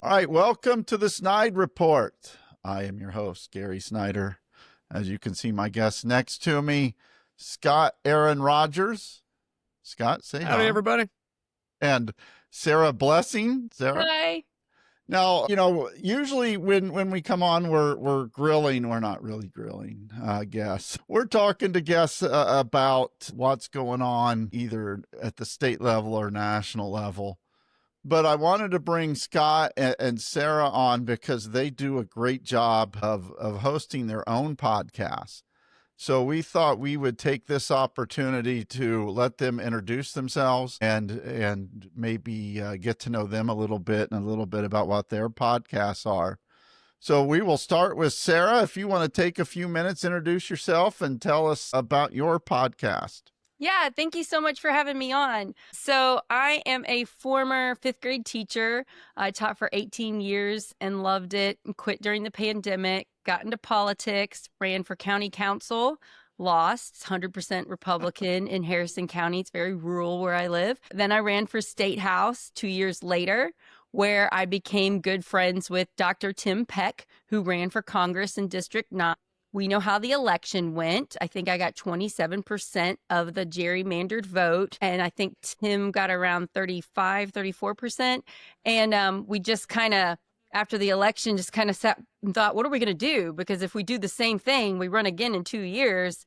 All right, welcome to the SnydeReport. I am your host, Gary Snyder. As you can see, my guest next to me, Scott Aaron Rogers. Scott, say hi. Howdy, everybody. And Sarah Blessing. Sarah. Hi. Now, usually when we come on, we're grilling. We're not really grilling guests. We're talking to guests about what's going on either at the state level or national level. But I wanted to bring Scott and Sarah on because they do a great job of hosting their own podcast. So we thought we would take this opportunity to let them introduce themselves and maybe get to know them a little bit and a little bit about what their podcasts are. So we will start with Sarah. If you want to take a few minutes, introduce yourself and tell us about your podcast. Yeah, thank you so much for having me on. So I am a former fifth grade teacher. I taught for 18 years and loved it and quit during the pandemic, got into politics, ran for county council, lost, 100% Republican in Harrison County. It's very rural where I live. Then I ran for state house 2 years later, where I became good friends with Dr. Tim Peck, who ran for Congress in District 9. We know how the election went. I think I got 27% of the gerrymandered vote, and I think Tim got around 34%. And we just kind of, after the election, just kind of sat and thought, what are we going to do? Because if we do the same thing, we run again in 2 years,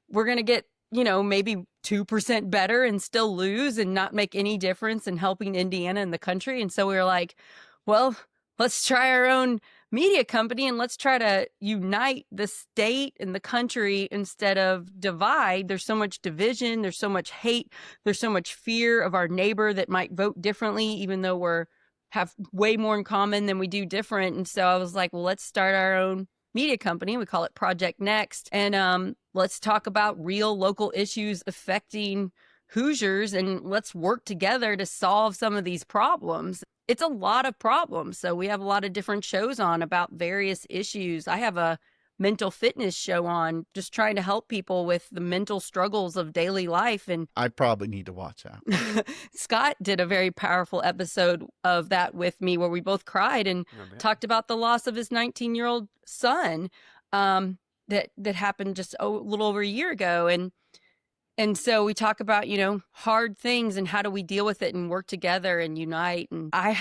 we're going to get, maybe 2% better and still lose and not make any difference in helping Indiana and the country. And so we were like, well, let's try our own media company and let's try to unite the state and the country instead of divide. There's so much division. There's so much hate. There's so much fear of our neighbor that might vote differently, even though have way more in common than we do different. And so I was like, well, let's start our own media company. We call it Project Next. And let's talk about real local issues affecting Hoosiers and let's work together to solve some of these problems. It's a lot of problems. So we have a lot of different shows on about various issues. I have a mental fitness show on just trying to help people with the mental struggles of daily life. And I probably need to watch that. Scott did a very powerful episode of that with me where we both cried and talked about the loss of his 19-year-old son that happened just a little over a year ago. And so we talk about, hard things and how do we deal with it and work together and unite. And I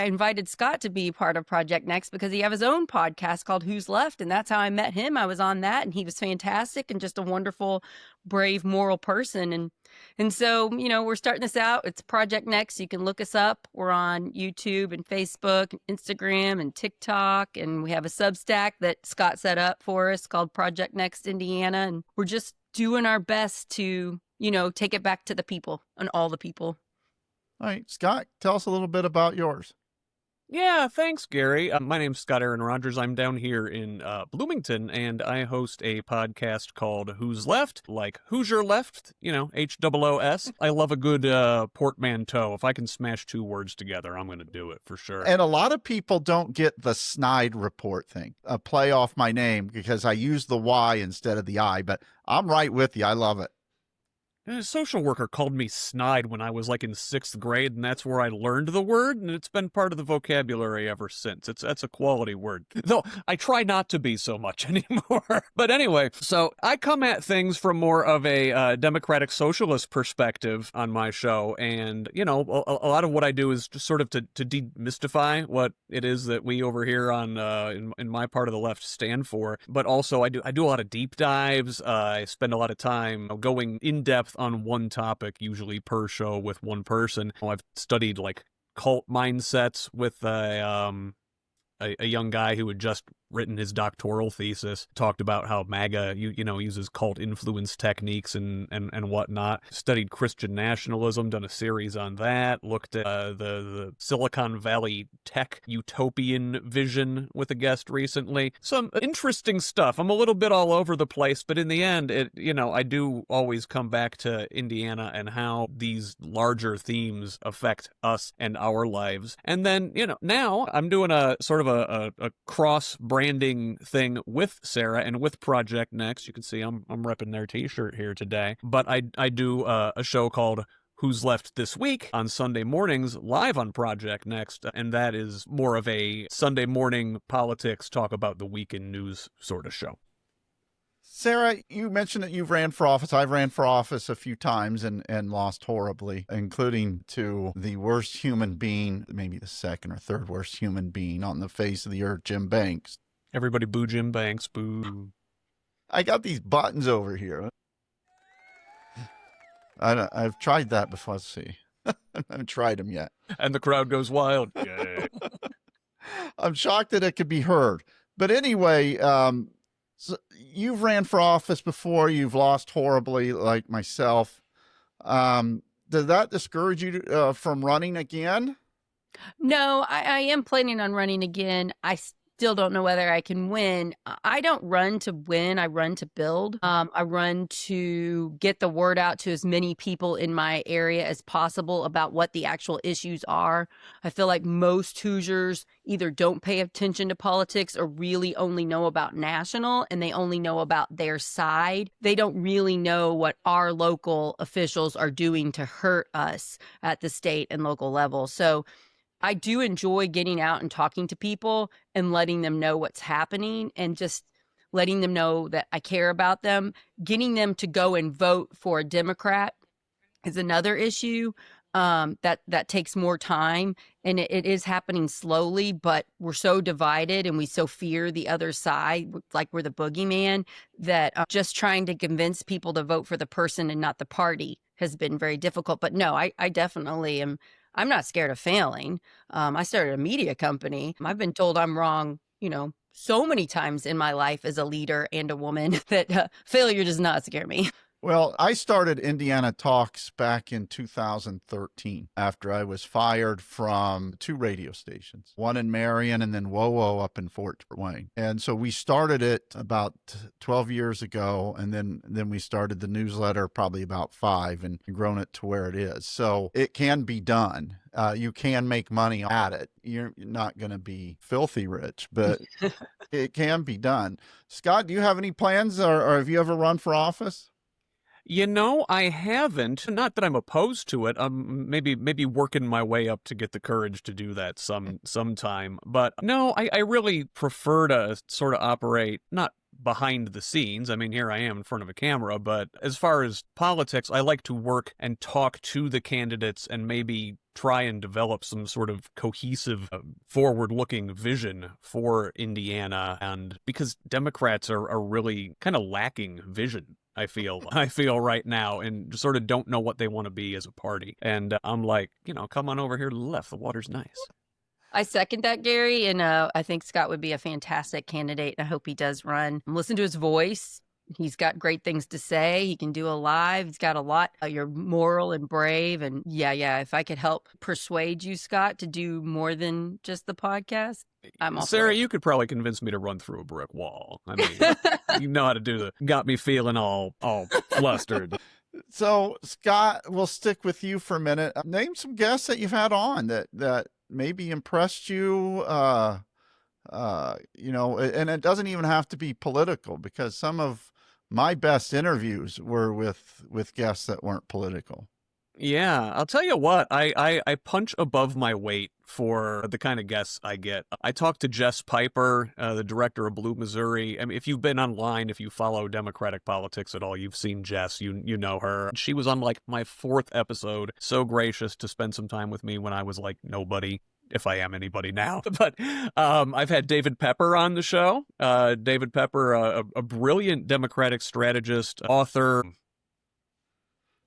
invited Scott to be part of Project Next because he has his own podcast called Who's Left. And that's how I met him. I was on that and he was fantastic and just a wonderful, brave, moral person. And so, we're starting this out. It's Project Next. You can look us up. We're on YouTube and Facebook, and Instagram and TikTok. And we have a Substack that Scott set up for us called Project Next Indiana. And we're just doing our best to, take it back to the people and all the people. All right, Scott, tell us a little bit about yours. Yeah, thanks, Gary. My name's Scott Aaron Rogers. I'm down here in Bloomington, and I host a podcast called Who's Left, like Hoosier Left, HOOS. I love a good portmanteau. If I can smash two words together, I'm going to do it for sure. And a lot of people don't get the SnydeReport thing, a play off my name because I use the Y instead of the I, but I'm right with you. I love it. A social worker called me snide when I was in 6th grade, and that's where I learned the word, and it's been part of the vocabulary ever since. That's a quality word. Though I try not to be so much anymore. But anyway, so I come at things from more of a democratic socialist perspective on my show, and, a lot of what I do is just sort of to demystify what it is that we over here on in my part of the left stand for. But also I do a lot of deep dives. I spend a lot of time going in depth on one topic, usually per show with one person. I've studied cult mindsets with a young guy who had just written his doctoral thesis, talked about how MAGA uses cult influence techniques and whatnot. Studied Christian nationalism, done a series on that. Looked at the Silicon Valley tech utopian vision with a guest recently. Some interesting stuff. I'm a little bit all over the place, but in the end, I do always come back to Indiana and how these larger themes affect us and our lives. And then, now I'm doing a sort of a cross branding thing with Sarah and with Project Next. You can see I'm repping their t-shirt here today. But I do a show called Who's Left this week on Sunday mornings live on Project Next, and that is more of a Sunday morning politics, talk about the week in news sort of show. Sarah, you mentioned that you've ran for office. I've ran for office a few times and lost horribly, including to the worst human being, maybe the second or third worst human being on the face of the earth, Jim Banks. Everybody boo Jim Banks, boo. I got these buttons over here. I've tried that before. Let's see. I haven't tried them yet. And the crowd goes wild. Yay. I'm shocked that it could be heard. But anyway, so you've ran for office before. You've lost horribly, like myself. Did that discourage you from running again? No, I am planning on running again. I still don't know whether I can win. I don't run to win. I run to build. I run to get the word out to as many people in my area as possible about what the actual issues are. I feel like most Hoosiers either don't pay attention to politics or really only know about national, and they only know about their side. They don't really know what our local officials are doing to hurt us at the state and local level. So I do enjoy getting out and talking to people and letting them know what's happening and just letting them know that I care about them. Getting them to go and vote for a Democrat is another issue that takes more time, and it is happening slowly, but we're so divided and we so fear the other side, like we're the boogeyman, that just trying to convince people to vote for the person and not the party has been very difficult. But no, I definitely am. I'm not scared of failing. I started a media company. I've been told I'm wrong, so many times in my life as a leader and a woman that failure does not scare me. Well, I started Indiana Talks back in 2013 after I was fired from 2 radio stations, one in Marion and then WoWo up in Fort Wayne. And so we started it about 12 years ago, and then we started the newsletter probably about 5 and grown it to where it is. So it can be done. You can make money at it. You're not going to be filthy rich, but it can be done. Scott, do you have any plans or have you ever run for office? I haven't. Not that I'm opposed to it. Maybe working my way up to get the courage to do that sometime. But no, I really prefer to sort of operate not behind the scenes. I mean, here I am in front of a camera, but as far as politics, I like to work and talk to the candidates and maybe try and develop some sort of cohesive, forward-looking vision for Indiana. And because Democrats are really kind of lacking vision, I feel right now, and sort of don't know what they want to be as a party. And I'm like, come on over here to the left. The water's nice. I second that, Gary, and I think Scott would be a fantastic candidate. I hope he does run. Listen to his voice. He's got great things to say. He can do a live. He's got a lot. You're moral and brave. And yeah, if I could help persuade you, Scott, to do more than just the podcast, I'm all Sarah, for it. you could probably convince me to run through a brick wall. I mean, you know how to do got me feeling all flustered. So, Scott, we'll stick with you for a minute. Name some guests that you've had on that maybe impressed you, and it doesn't even have to be political, because some of my best interviews were with guests that weren't political. Yeah, I'll tell you what, I punch above my weight for the kind of guests I get. I talked to Jess Piper, the director of Blue Missouri. I mean, if you've been online, if you follow Democratic politics at all, you've seen Jess, you know her. She was on like my 4th episode, so gracious to spend some time with me when I was like nobody, if I am anybody now. But I've had David Pepper on the show. David Pepper, a brilliant Democratic strategist, author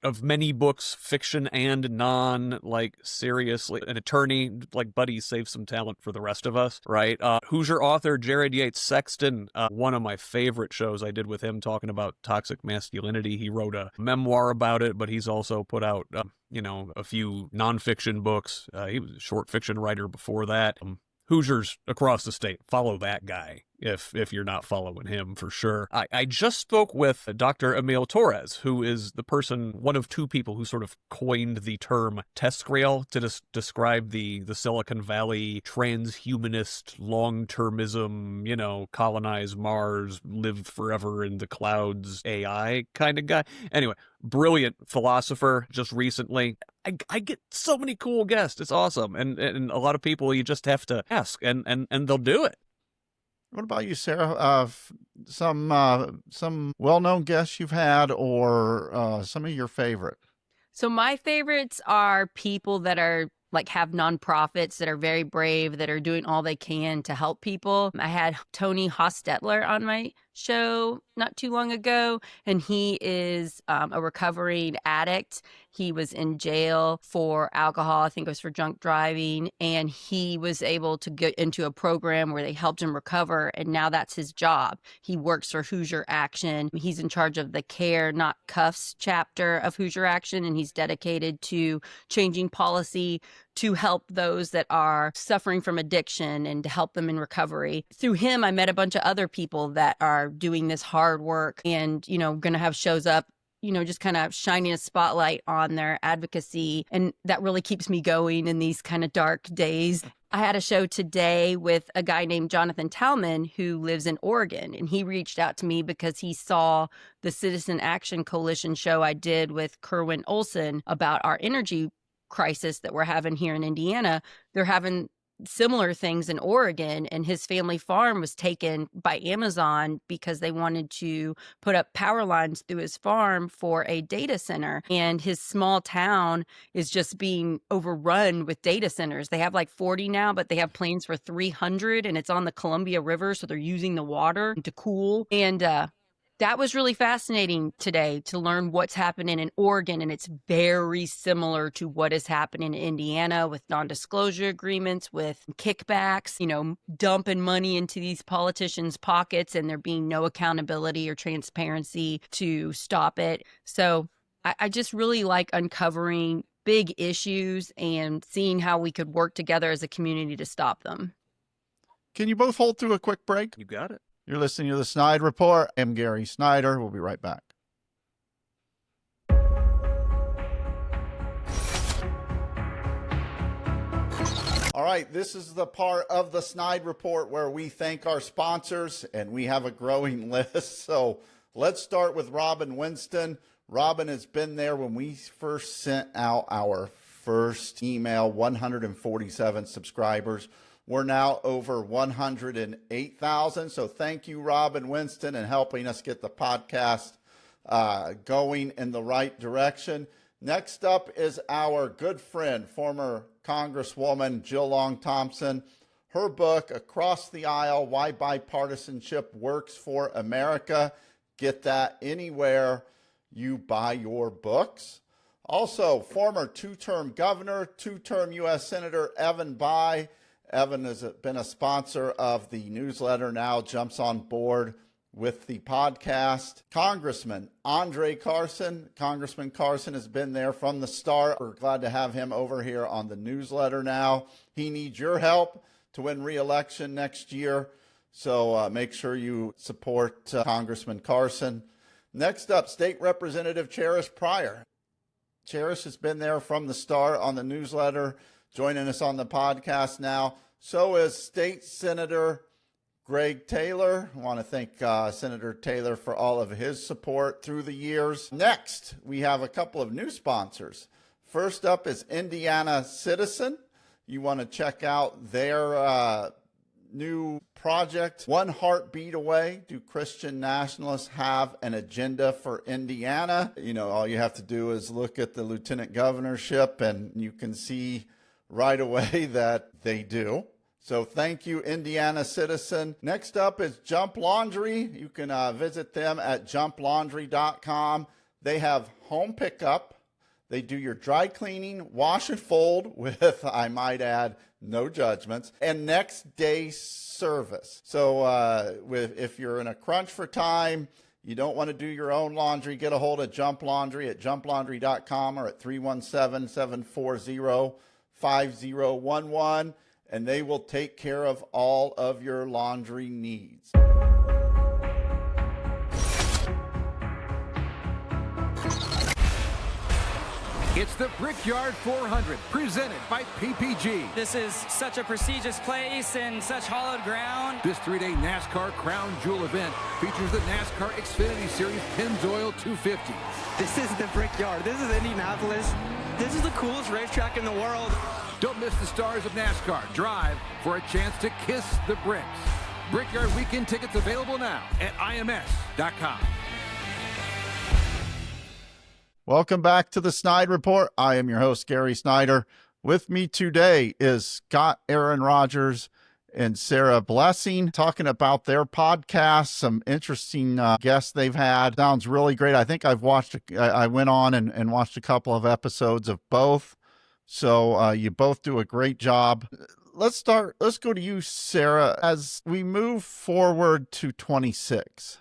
of many books, fiction and non, like seriously, an attorney, like Buddy saved some talent for the rest of us, right? Hoosier author Jared Yates Sexton, one of my favorite shows I did with him talking about toxic masculinity. He wrote a memoir about it, but he's also put out, a few nonfiction books. He was a short fiction writer before that. Hoosiers across the state, follow that guy. if you're not following him, for sure. I just spoke with Dr. Emil Torres, who is the person, one of two people who sort of coined the term TESCRAIL to describe the Silicon Valley transhumanist long-termism, colonize Mars, live forever in the clouds AI kind of guy. Anyway, brilliant philosopher just recently. I get so many cool guests. It's awesome. And a lot of people you just have to ask and they'll do it. What about you, Sarah? Some well-known guests you've had, or some of your favorite? So my favorites are people that are have nonprofits that are very brave, that are doing all they can to help people. I had Tony Hostetler on my show not too long ago, and he is a recovering addict. He was in jail for alcohol, I think it was for drunk driving, and he was able to get into a program where they helped him recover, and now that's his job. He works for Hoosier Action. He's in charge of the Care Not Cuffs chapter of Hoosier Action, and he's dedicated to changing policy to help those that are suffering from addiction and to help them in recovery. Through him, I met a bunch of other people that are doing this hard work and, going to have shows up, just kind of shining a spotlight on their advocacy. And that really keeps me going in these kind of dark days. I had a show today with a guy named Jonathan Talman who lives in Oregon, and he reached out to me because he saw the Citizen Action Coalition show I did with Kerwin Olson about our energy crisis that we're having here in Indiana. They're having similar things in Oregon, and his family farm was taken by Amazon because they wanted to put up power lines through his farm for a data center, and his small town is just being overrun with data centers. They have 40 now, but they have plans for 300, and it's on the Columbia River, so they're using the water to cool. And that was really fascinating today to learn what's happening in Oregon, and it's very similar to what is happening in Indiana with non-disclosure agreements, with kickbacks, dumping money into these politicians' pockets, and there being no accountability or transparency to stop it. So I just really like uncovering big issues and seeing how we could work together as a community to stop them. Can you both hold through a quick break? You got it. You're listening to the SnydeReport. I'm Gary Snyder. We'll be right back. All right, this is the part of the SnydeReport where we thank our sponsors, and we have a growing list. So let's start with Robin Winston. Robin has been there when we first sent out our first email, 147 subscribers. We're now over 108,000. So thank you, Robin Winston, and helping us get the podcast going in the right direction. Next up is our good friend, former Congresswoman Jill Long Thompson. Her book, Across the Aisle, Why Bipartisanship Works for America. Get that anywhere you buy your books. Also, former two-term governor, two-term U.S. Senator Evan Bayh. Evan has been a sponsor of the newsletter, now jumps on board with the podcast. Congressman Andre Carson. Congressman Carson has been there from the start. We're glad to have him over here on the newsletter now. He needs your help to win re-election next year, so make sure you support Congressman Carson. Next up, State Representative Cherish Pryor. Cherish has been there from the start on the newsletter, joining us on the podcast now. So is State Senator Greg Taylor. I want to thank Senator Taylor for all of his support through the years. Next, we have a couple of new sponsors. First up is Indiana Citizen. You want to check out their new project, One Heartbeat Away. Do Christian nationalists have an agenda for Indiana? All you have to do is look at the lieutenant governorship and you can see right away that they do. So thank you, Indiana Citizen. Next up is Jump Laundry. You can visit them at jumplaundry.com. They have home pickup. They do your dry cleaning, wash and fold with, I might add, no judgments, and next day service. So if you're in a crunch for time, you don't want to do your own laundry, get a hold of Jump Laundry at jumplaundry.com or at 317-740-5011. and they will take care of all of your laundry needs. It's the Brickyard 400, presented by PPG. This is such a prestigious place and such hallowed ground. This 3-day NASCAR Crown Jewel event features the NASCAR Xfinity Series Pennzoil 250. This is the Brickyard. This is Indianapolis. This is the coolest racetrack in the world. Don't miss the stars of NASCAR. Drive for a chance to kiss the bricks. Brickyard weekend tickets available now at ims.com. Welcome back to the SnydeReport. I am your host, Gary Snyder. With me today is Scott Aaron Rogers and Sarah Blessing, talking about their podcast, some interesting guests they've had. Sounds really great. I think I went on and watched a couple of episodes of both. So you both do a great job. Let's go to you, Sarah. As we move forward to 26,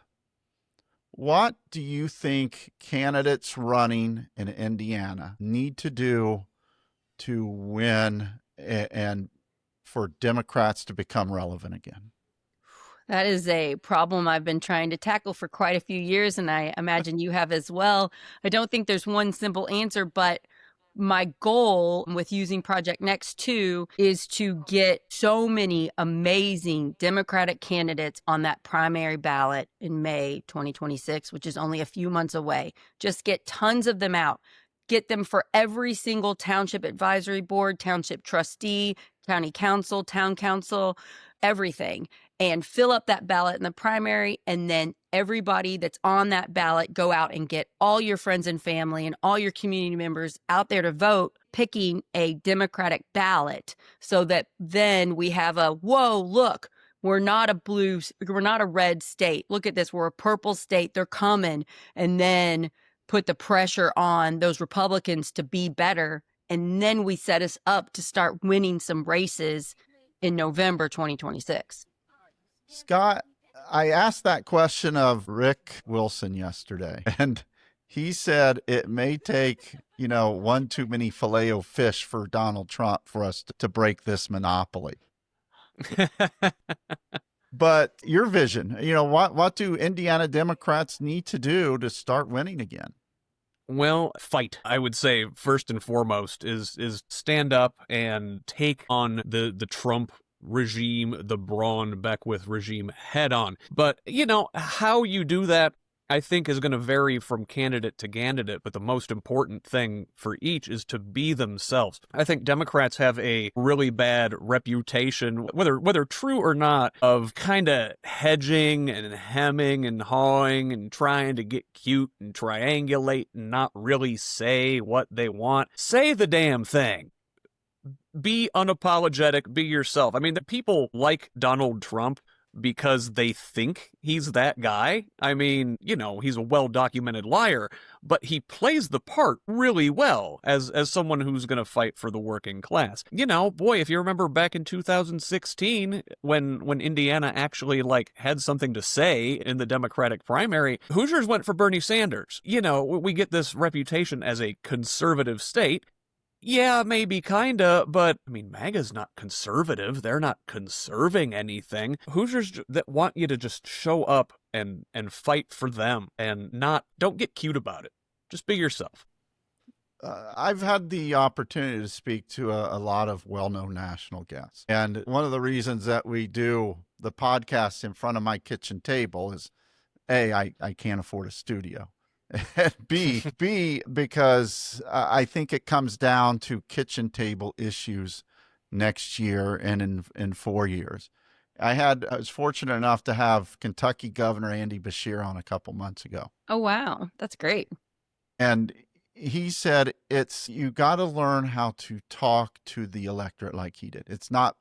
what do you think candidates running in Indiana need to do to win and for Democrats to become relevant again? That is a problem I've been trying to tackle for quite a few years, and I imagine you have as well. I don't think there's one simple answer, but my goal with using Project Next 2 is to get so many amazing Democratic candidates on that primary ballot in May 2026, which is only a few months away. Just get tons of them out. Get them for every single township advisory board, township trustee, county council, town council, everything, and fill up that ballot in the primary. And then everybody that's on that ballot, go out and get all your friends and family and all your community members out there to vote, picking a Democratic ballot, so that then we have whoa, look, we're not a red state. Look at this. We're a purple state. They're coming. And then put the pressure on those Republicans to be better. And then we set us up to start winning some races in November 2026. Scott, I asked that question of Rick Wilson yesterday, and he said it may take, one too many Filet-O-Fish for Donald Trump for us to break this monopoly. But your vision, what do Indiana Democrats need to do to start winning again? Well, fight. I would say first and foremost is stand up and take on the Trump regime, the Braun Beckwith regime head on. But, how you do that, I think, is going to vary from candidate to candidate, but the most important thing for each is to be themselves. I think Democrats have a really bad reputation, whether true or not, of kind of hedging and hemming and hawing and trying to get cute and triangulate and not really say what they want. Say the damn thing. Be unapologetic, be yourself. I mean, the people like Donald Trump because they think he's that guy. I mean, he's a well-documented liar, but he plays the part really well as someone who's going to fight for the working class. Boy, if you remember back in 2016 when Indiana actually had something to say in the Democratic primary, Hoosiers went for Bernie Sanders. We get this reputation as a conservative state. Yeah, maybe kinda, but MAGA's not conservative. They're not conserving anything. Hoosiers that want you to just show up and fight for them and don't get cute about it. Just be yourself. I've had the opportunity to speak to a lot of well-known national guests. And one of the reasons that we do the podcast in front of my kitchen table is, A, I can't afford a studio. B, because I think it comes down to kitchen table issues next year and in 4 years. I was fortunate enough to have Kentucky Governor Andy Beshear on a couple months ago. Oh, wow. That's great. And he said you got to learn how to talk to the electorate like he did. It's not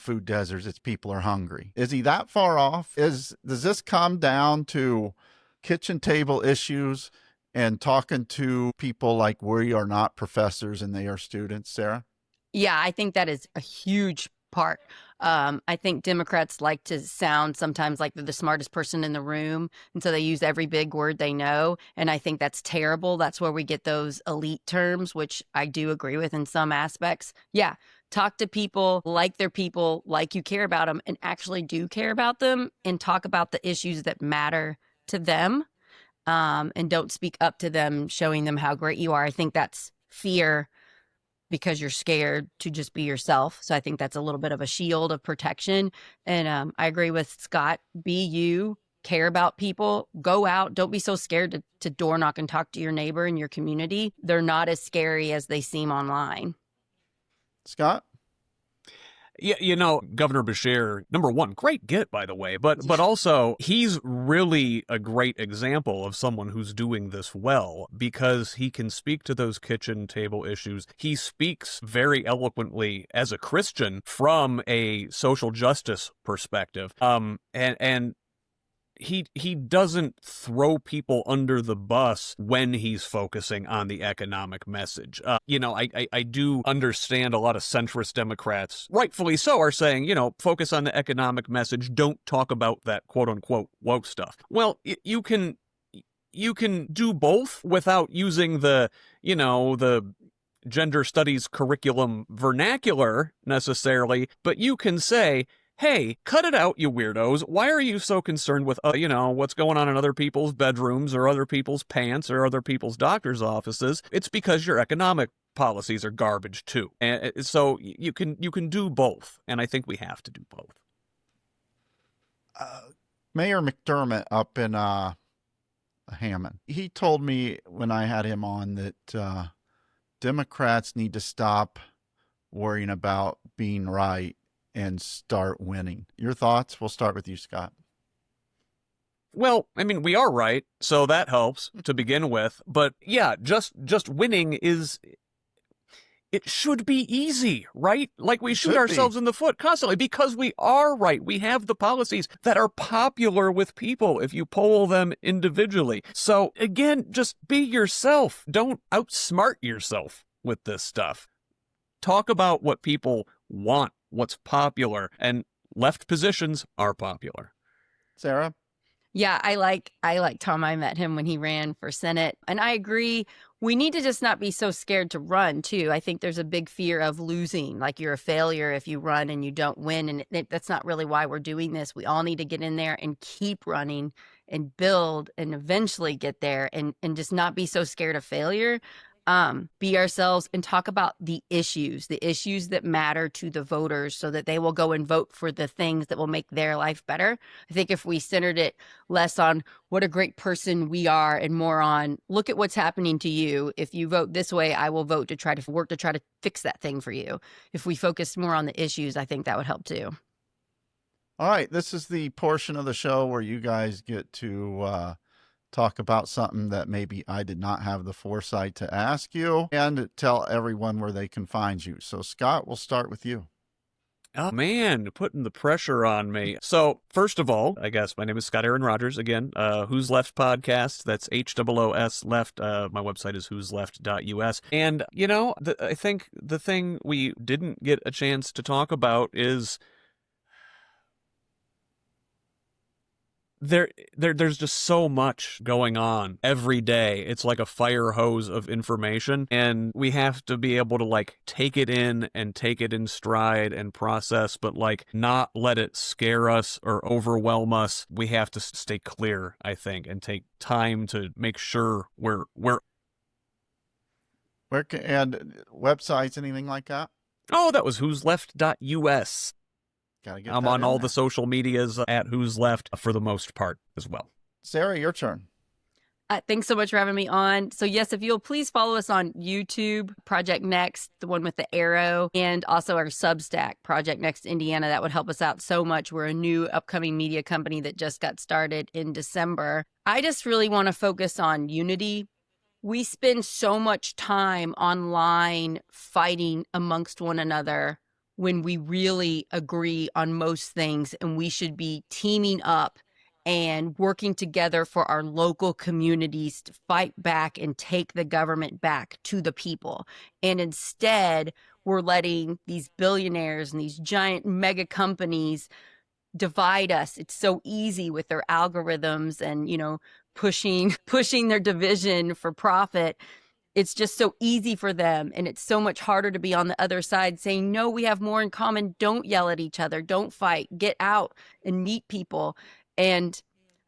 food deserts. It's people are hungry. Is he that far off? Does this come down to kitchen table issues and talking to people like we are not professors and they are students, Sarah? Yeah, I think that is a huge part I think Democrats like to sound sometimes like they're the smartest person in the room. And so they use every big word they know. And I think that's terrible. That's where we get those elite terms, which I do agree with in some aspects. Yeah. Talk to people like you care about them and actually do care about them, and talk about the issues that matter to them. And don't speak up to them, showing them how great you are. I think that's fear because you're scared to just be yourself. So I think that's a little bit of a shield of protection. And I agree with Scott. Be you, care about people, go out. Don't be so scared to door knock and talk to your neighbor in your community. They're not as scary as they seem online. Scott? Yeah, Governor Beshear, number one, great get, by the way, but also he's really a great example of someone who's doing this well, because he can speak to those kitchen table issues. He speaks very eloquently as a Christian from a social justice perspective. And he doesn't throw people under the bus when he's focusing on the economic message. I do understand a lot of centrist Democrats, rightfully so, are saying, focus on the economic message. Don't talk about that quote unquote woke stuff. Well, you can do both without using the gender studies curriculum vernacular necessarily, but you can say, hey, cut it out, you weirdos. Why are you so concerned with, what's going on in other people's bedrooms or other people's pants or other people's doctor's offices? It's because your economic policies are garbage too. And so you can do both, and I think we have to do both. Mayor McDermott up in Hammond, he told me when I had him on that Democrats need to stop worrying about being right and start winning. Your thoughts? We'll start with you, Scott. Well, I mean, we are right, so that helps to begin with. But yeah, just winning it should be easy, right? Like we shoot ourselves in the foot constantly because we are right. We have the policies that are popular with people if you poll them individually. So again, just be yourself. Don't outsmart yourself with this stuff. Talk about what people want, what's popular, and left positions are popular. Sarah? Yeah, I like Tom. I met him when he ran for Senate, and I agree. We need to just not be so scared to run too. I think there's a big fear of losing, like you're a failure if you run and you don't win, and that's not really why we're doing this. We all need to get in there and keep running and build and eventually get there, and just not be so scared of failure. Be ourselves and talk about the issues that matter to the voters so that they will go and vote for the things that will make their life better. I think if we centered it less on what a great person we are and more on look at what's happening to you. If you vote this way, I will vote to try to work to try to fix that thing for you. If we focus more on the issues, I think that would help too. All right. This is the portion of the show where you guys get to talk about something that maybe I did not have the foresight to ask you, and tell everyone where they can find you. So, Scott, we'll start with you. Oh, man, putting the pressure on me. So, first of all, I guess my name is Scott Aaron Rogers. Again, Who's Left podcast. That's HOOS Left. My website is who'sleft.us. And, I think the thing we didn't get a chance to talk about is there's just so much going on every day. It's like a fire hose of information, and we have to be able to take it in and take it in stride and process, but not let it scare us or overwhelm us. We have to stay clear, I think, and take time to make sure we're and websites, anything like that? Oh, that was who'sleft.us. I'm on all the social medias at Who's Left for the most part as well. Sarah, your turn. Thanks so much for having me on. So yes, if you'll please follow us on YouTube, Project Next, the one with the arrow, and also our Substack, Project Next Indiana. That would help us out so much. We're a new upcoming media company that just got started in December. I just really want to focus on unity. We spend so much time online fighting amongst one another when we really agree on most things, and we should be teaming up and working together for our local communities to fight back and take the government back to the people. And instead, we're letting these billionaires and these giant mega companies divide us. It's so easy with their algorithms and, pushing their division for profit. It's just so easy for them. And it's so much harder to be on the other side saying, no, we have more in common. Don't yell at each other. Don't fight. Get out and meet people. And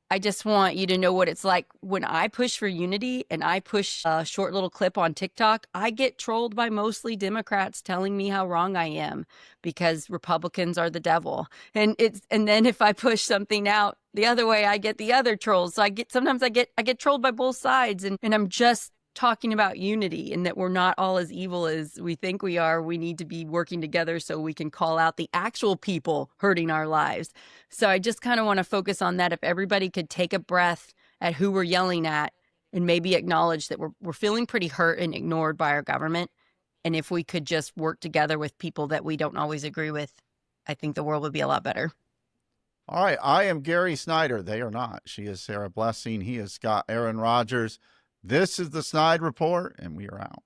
I just want you to know what it's like when I push for unity and I push a short little clip on TikTok. I get trolled by mostly Democrats telling me how wrong I am because Republicans are the devil. And then if I push something out the other way, I get the other trolls. So sometimes I get trolled by both sides, and I'm just talking about unity and that we're not all as evil as we think we are. We need to be working together so we can call out the actual people hurting our lives. So I just kind of want to focus on that. If everybody could take a breath at who we're yelling at and maybe acknowledge that we're feeling pretty hurt and ignored by our government. And if we could just work together with people that we don't always agree with, I think the world would be a lot better. All right. I am Gary Snyder. They are not. She is Sarah Blessing. He is Scott Aaron Rogers. This is the Snide Report, and we are out.